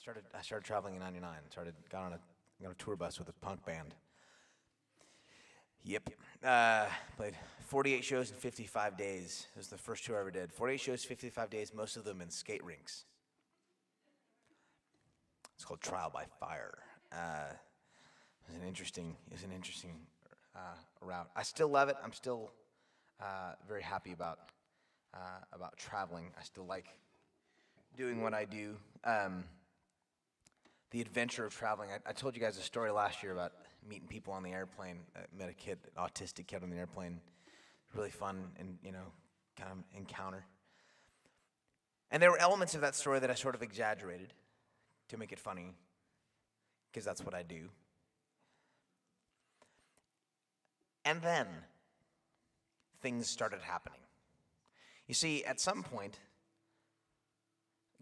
I started traveling in '99. Got on a tour bus with a punk band. Yep. Played 48 shows in 55 days. It was the first tour I ever did. 48 shows, 55 days, most of them in skate rinks. It's called Trial by Fire. It was an interesting route. I still love it. I'm still very happy about traveling. I still like doing what I do. The adventure of traveling. I told you guys a story last year about meeting people on the airplane. I met a kid, an autistic kid on the airplane. Really fun and, kind of encounter. And there were elements of that story that I sort of exaggerated to make it funny, because that's what I do. And then things started happening. You see, at some point,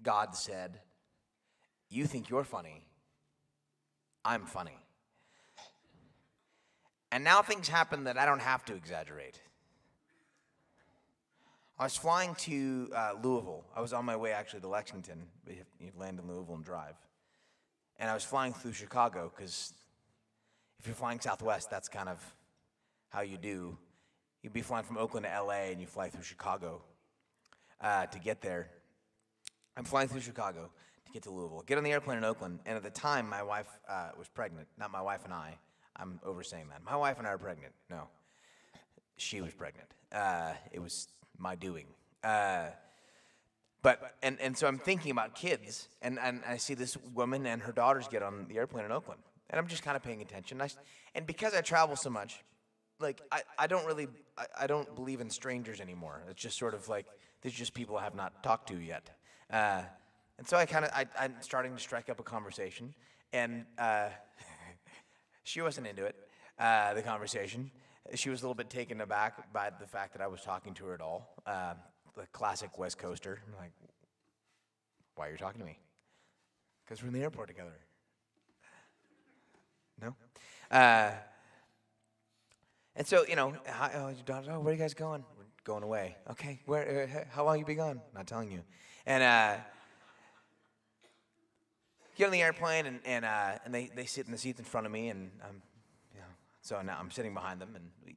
God said, "You think you're funny, I'm funny." And now things happen that I don't have to exaggerate. I was flying to Louisville. I was on my way actually to Lexington. You land in Louisville and drive. And I was flying through Chicago, because if you're flying Southwest, that's kind of how you do. You'd be flying from Oakland to LA and you fly through Chicago to get there. I'm flying through Chicago to get to Louisville. Get on the airplane in Oakland, and at the time my wife was pregnant. Not my wife and I. I'm oversaying that. My wife and I are pregnant. No. She was pregnant. It was my doing. But so I'm thinking about kids, and I see this woman and her daughters get on the airplane in Oakland, and I'm just kind of paying attention. And because I travel so much, like I don't believe in strangers anymore. It's just sort of like there's just people I have not talked to yet, and so I'm starting to strike up a conversation, and she wasn't into it, the conversation. She was a little bit taken aback by the fact that I was talking to her at all. The classic West Coaster. I'm like, "Why are you talking to me?" "Because we're in the airport together." No? And so, hi, your daughter, "Oh, where are you guys going?" "We're going away." "Okay, where? How long you be gone?" "Not telling you." And get on the airplane, and they sit in the seats in front of me, and so now I'm sitting behind them, and we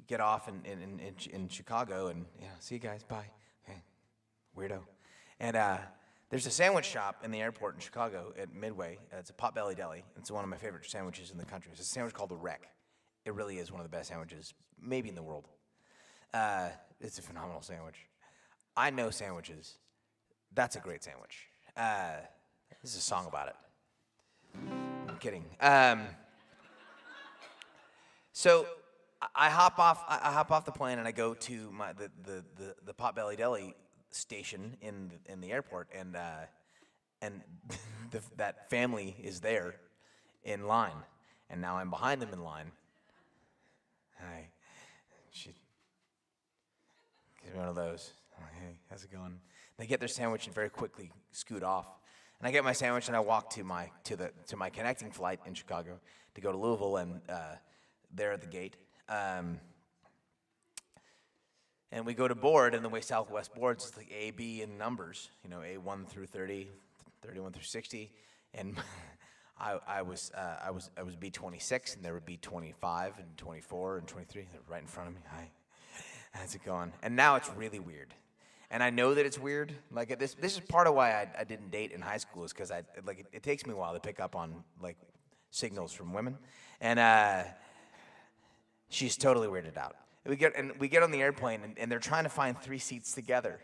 get off in Chicago, and see you guys, bye. Okay, weirdo. And there's a sandwich shop in the airport in Chicago at Midway. It's a Potbelly Deli. It's one of my favorite sandwiches in the country. It's a sandwich called the Wreck. It really is one of the best sandwiches, maybe in the world. It's a phenomenal sandwich. I know sandwiches. That's a great sandwich. This is a song about it. I'm kidding. So I hop off the plane, and I go to the Potbelly Deli station in the airport, and that family is there in line, and now I'm behind them in line. Hi, she gives me one of those. Oh, "Hey, how's it going?" They get their sandwich and very quickly scoot off, and I get my sandwich, and I walk to my connecting flight in Chicago to go to Louisville, and there at the gate. And we go to board, and the way Southwest boards, it's like A, B, and numbers. A1 through 30, 31 through 60, and I was B26, and there were B25 and 24 and 23. They're right in front of me. "Hi, how's it going?" And now it's really weird, and I know that it's weird. Like this is part of why I didn't date in high school, is because it takes me a while to pick up on like signals from women, and she's totally weirded out. We get on the airplane, and they're trying to find 3 seats together.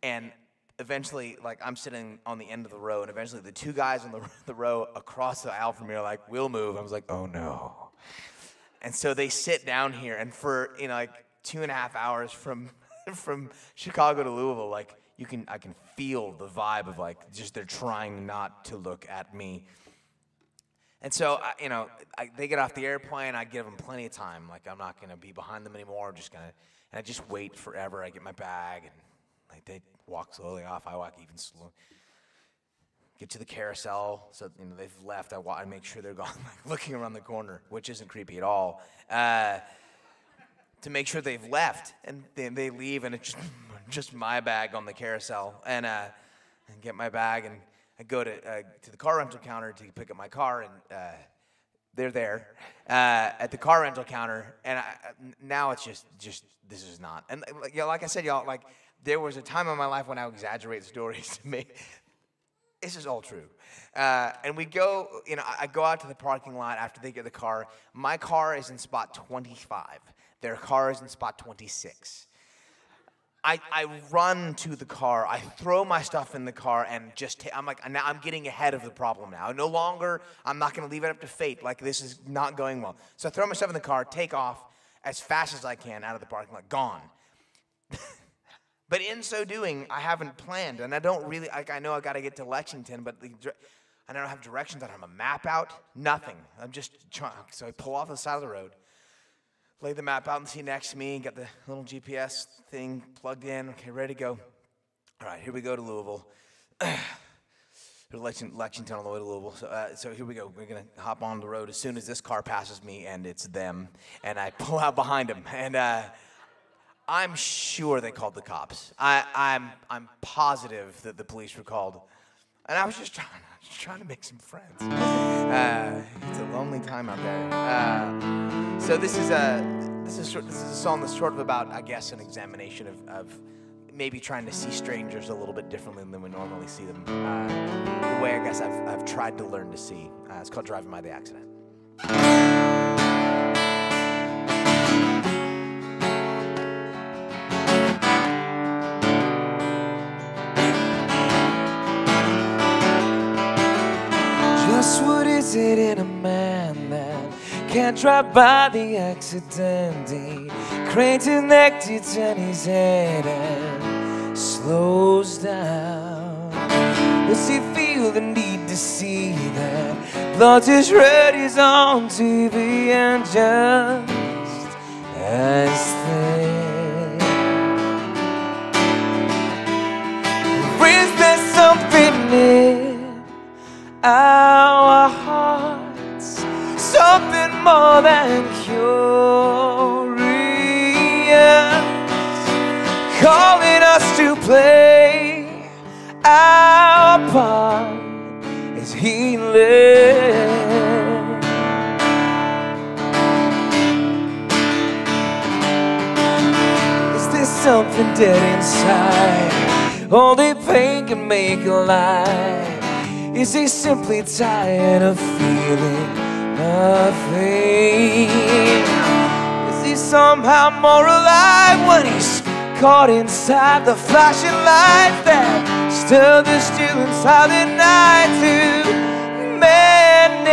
And eventually, like, I'm sitting on the end of the row, and eventually the 2 guys on the row across the aisle from me are like, "We'll move." I was like, "Oh no." And so they sit down here, and for 2.5 hours from Chicago to Louisville, like I can feel the vibe of like just they're trying not to look at me. And so, they get off the airplane. I give them plenty of time. Like, I'm not going to be behind them anymore. I'm just going to, and I just wait forever. I get my bag, and like they walk slowly off. I walk even slow. Get to the carousel. So, they've left. I make sure they're gone, like looking around the corner, which isn't creepy at all, to make sure they've left. And they leave, and it's just just my bag on the carousel, and get my bag, and I go to the car rental counter to pick up my car, and they're there at the car rental counter, and now it's just this is not. And like I said, y'all, like there was a time in my life when I would exaggerate stories to make. This is all true. And we go, I go out to the parking lot after they get the car. My car is in spot 25. Their car is in spot 26. I run to the car. I throw my stuff in the car and I'm like, now I'm getting ahead of the problem now. No longer, I'm not going to leave it up to fate. Like, this is not going well. So I throw my stuff in the car, take off as fast as I can out of the parking lot, gone. But in so doing, I haven't planned, and I don't really, I know I got to get to Lexington, but I don't have directions. I don't have a map out, nothing. I'm just trying, so I pull off the side of the road, lay the map out in the seat next to me, got the little GPS thing plugged in, okay, ready to go. All right, here we go to Louisville. Lexington on the way to Louisville. So here we go. We're going to hop on the road as soon as this car passes me, and it's them, and I pull out behind them, and I'm sure they called the cops. I'm positive that the police were called, and I was just trying to make some friends. It's a lonely time out there. So this is a song that's sort of about, I guess, an examination of maybe trying to see strangers a little bit differently than we normally see them. The way I guess I've tried to learn to see. It's called "Driving by the Accident." Just what is it in a man that can't drive by the accident? He cranes his neck to turn his head and slows down. Does he feel the need to see that blood is red is on TV and just as thin? Or is there something in our hearts, something more than curious, calling us to play our part as he lives? Is there something dead inside? Only pain can make alive. Is he simply tired of feeling nothing? Is he somehow more alive when he's caught inside the flashing lights that stir the still inside the night to madness?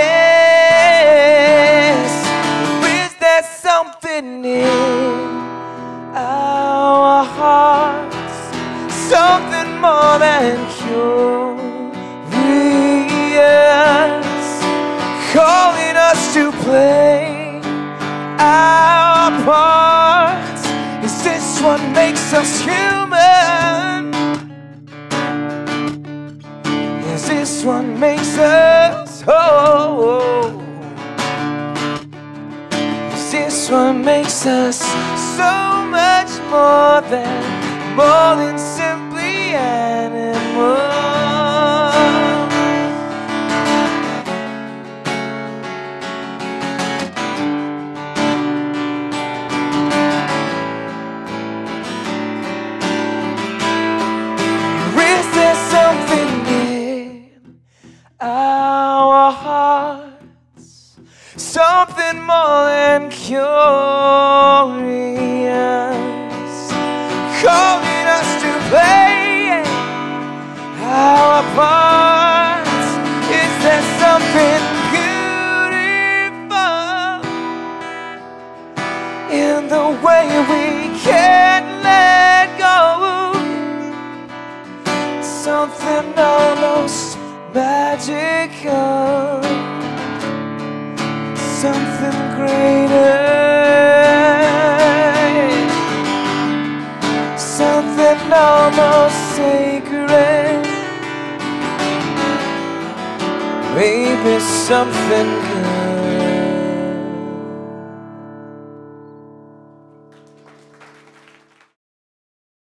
Or is there something in our hearts, something more than curious, calling us to play our parts? Is this what makes us human? Is this what makes us whole? Is this what makes us so much more than simply animals? Our hearts, something more than curious, calling us to play our parts. Is there something beautiful in the way we can't let go? Something almost magical, something greater, something almost sacred, maybe something good.